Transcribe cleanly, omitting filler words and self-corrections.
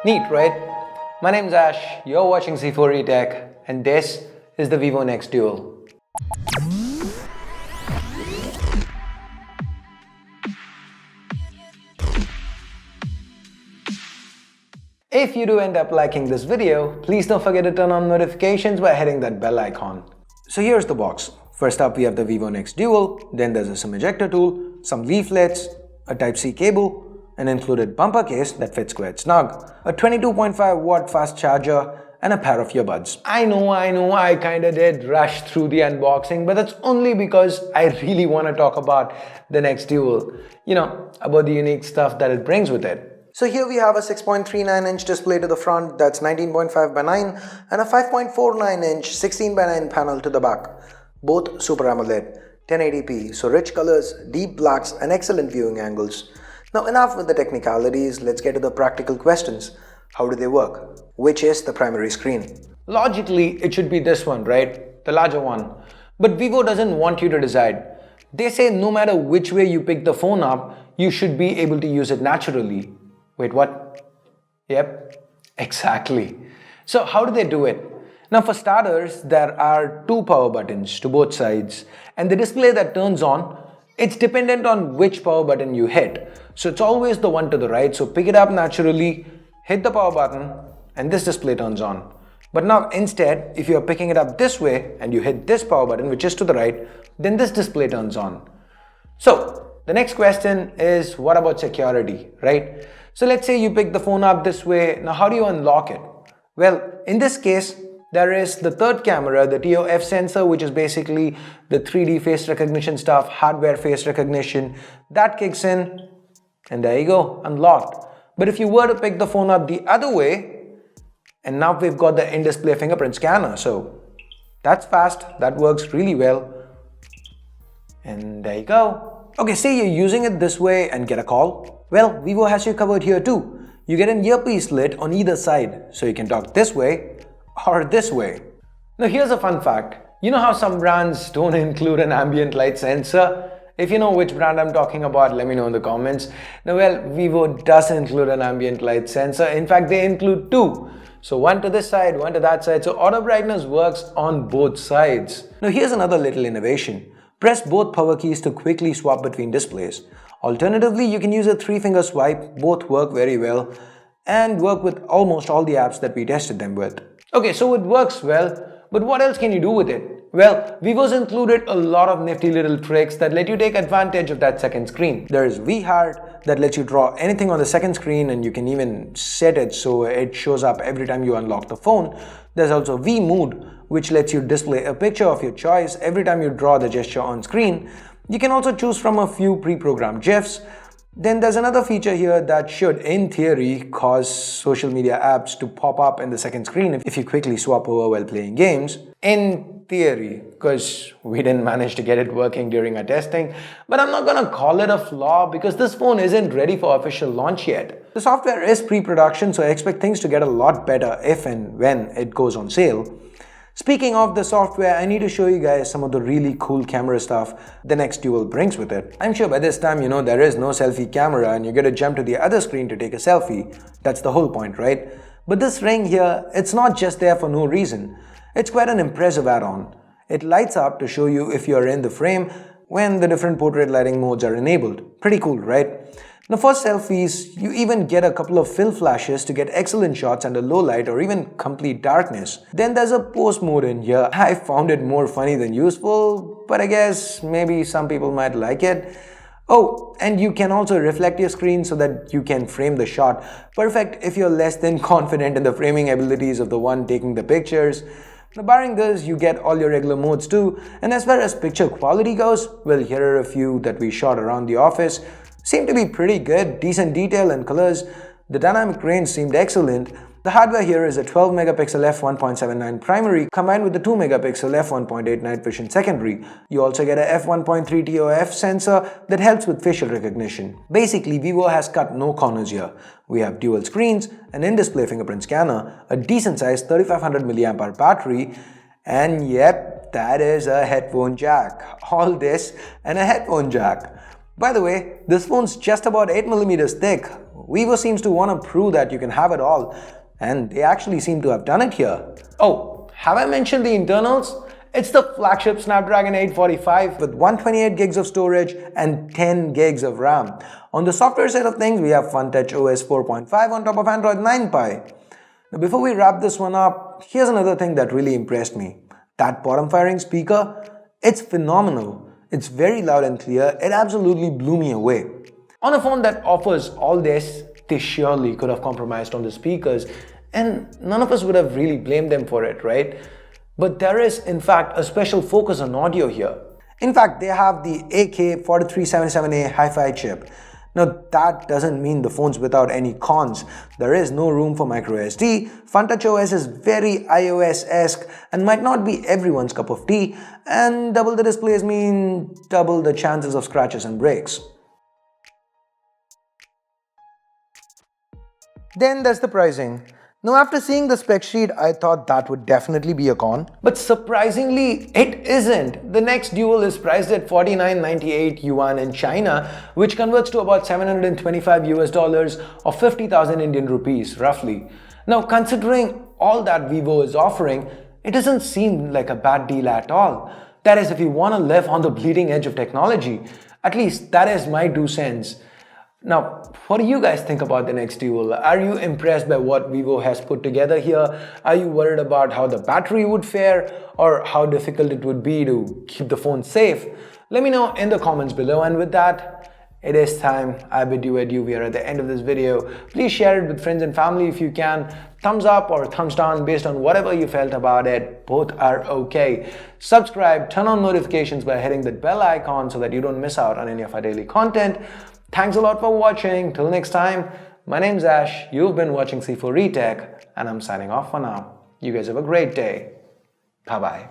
Neat, right? My name's Ash, you're watching C4E Tech, and this is the Vivo Nex Dual. If you do end up liking this video, please don't forget to turn on notifications by hitting that bell icon. So here's the box. First up we have the Vivo Nex Dual, then there's a SIM ejector tool, some leaflets, a Type-C cable, an included bumper case that fits quite snug, a 22.5 watt fast charger, and a pair of earbuds. I know, I kinda did rush through the unboxing, but that's only because I really want to talk about the Nex Dual. About the unique stuff that it brings with it. So here we have a 6.39-inch display to the front that's 19.5 by 9 and a 5.49-inch 16 by 9 panel to the back. Both Super AMOLED, 1080p, so rich colors, deep blacks and excellent viewing angles. Now enough with the technicalities, let's get to the practical questions. How do they work? Which is the primary screen? Logically, it should be this one, right? The larger one. But Vivo doesn't want you to decide. They say no matter which way you pick the phone up, you should be able to use it naturally. Wait, what? Yep, exactly. So how do they do it? Now for starters, there are two power buttons to both sides, and the display that turns on, it's dependent on which power button you hit. So it's always the one to the right, so pick it up naturally, hit the power button, and this display turns on. But now instead, if you're picking it up this way and you hit this power button, which is to the right, then this display turns on. So the next question is, what about security, right? So let's say you pick the phone up this way. Now how do you unlock it? Well, in this case, there is the third camera, the TOF sensor, which is basically the 3D face recognition stuff, hardware face recognition. That kicks in, and there you go, unlocked. But if you were to pick the phone up the other way, and now we've got the in-display fingerprint scanner, so that's fast, that works really well. And there you go. Okay, say you're using it this way and get a call. Well, Vivo has you covered here too. You get an earpiece slit on either side, so you can talk this way or this way. Now here's a fun fact. You know how some brands don't include an ambient light sensor? If you know which brand I'm talking about, let me know in the comments. Now well, Vivo does include an ambient light sensor. In fact, they include two. So one to this side, one to that side. So auto brightness works on both sides. Now here's another little innovation. Press both power keys to quickly swap between displays. Alternatively, you can use a 3-finger swipe. Both work very well and work with almost all the apps that we tested them with. Okay, so it works well, but what else can you do with it? Well, Vivo's included a lot of nifty little tricks that let you take advantage of that second screen. There is V-Heart that lets you draw anything on the second screen, and you can even set it so it shows up every time you unlock the phone. There's also V-Mood, which lets you display a picture of your choice every time you draw the gesture on screen. You can also choose from a few pre-programmed GIFs. Then there's another feature here that should, in theory, cause social media apps to pop up in the second screen if you quickly swap over while playing games. In theory, because we didn't manage to get it working during our testing. But I'm not gonna call it a flaw because this phone isn't ready for official launch yet. The software is pre-production, so I expect things to get a lot better if and when it goes on sale. Speaking of the software, I need to show you guys some of the really cool camera stuff the Nex Dual brings with it. I'm sure by this time you know there is no selfie camera and you get to jump to the other screen to take a selfie. That's the whole point, right? But this ring here, it's not just there for no reason. It's quite an impressive add-on. It lights up to show you if you're in the frame when the different portrait lighting modes are enabled. Pretty cool, right? Now for selfies, you even get a couple of fill flashes to get excellent shots under low light or even complete darkness. Then there's a pose mode in here. I found it more funny than useful, but I guess maybe some people might like it. Oh, and you can also reflect your screen so that you can frame the shot. Perfect if you're less than confident in the framing abilities of the one taking the pictures. Now barring this, you get all your regular modes too. And as far as picture quality goes, well, here are a few that we shot around the office. Seemed to be pretty good, decent detail and colors. The dynamic range seemed excellent. The hardware here is a 12 megapixel f1.79 primary combined with the 2 megapixel f1.8 night vision secondary. You also get a f1.3 TOF sensor that helps with facial recognition. Basically, Vivo has cut no corners here. We have dual screens, an in-display fingerprint scanner, a decent sized 3500 mAh battery, and yep, that is a headphone jack. All this and a headphone jack. By the way, this phone's just about 8mm thick. Vivo seems to want to prove that you can have it all, and they actually seem to have done it here. Oh, have I mentioned the internals? It's the flagship Snapdragon 845 with 128 gigs of storage and 10 gigs of RAM. On the software side of things, we have FunTouch OS 4.5 on top of Android 9 Pie. Now before we wrap this one up, here's another thing that really impressed me. That bottom firing speaker, it's phenomenal. It's very loud and clear. It absolutely blew me away. On a phone that offers all this, they surely could have compromised on the speakers, and none of us would have really blamed them for it, right? But there is in fact a special focus on audio here. In fact, they have the AK4377A hi-fi chip. Now that doesn't mean the phone's without any cons. There is no room for microSD, FunTouch OS is very iOS-esque and might not be everyone's cup of tea, and double the displays mean double the chances of scratches and breaks. Then there's the pricing. Now after seeing the spec sheet, I thought that would definitely be a con. But surprisingly, it isn't. The Nex Dual is priced at 49.98 yuan in China, which converts to about $725 or 50,000 Indian rupees, roughly. Now considering all that Vivo is offering, it doesn't seem like a bad deal at all. That is, if you want to live on the bleeding edge of technology. At least that is my 2 cents. Now, what do you guys think about the Nex Dual? Are you impressed by what Vivo has put together here? Are you worried about how the battery would fare or how difficult it would be to keep the phone safe? Let me know in the comments below, and with that, it is time. I bid you adieu. We are at the end of this video. Please share it with friends and family if you can. Thumbs up or thumbs down based on whatever you felt about it. Both are okay. Subscribe, turn on notifications by hitting the bell icon so that you don't miss out on any of our daily content. Thanks a lot for watching. Till next time, my name's Ash. You've been watching C4 Retech, and I'm signing off for now. You guys have a great day. Bye-bye.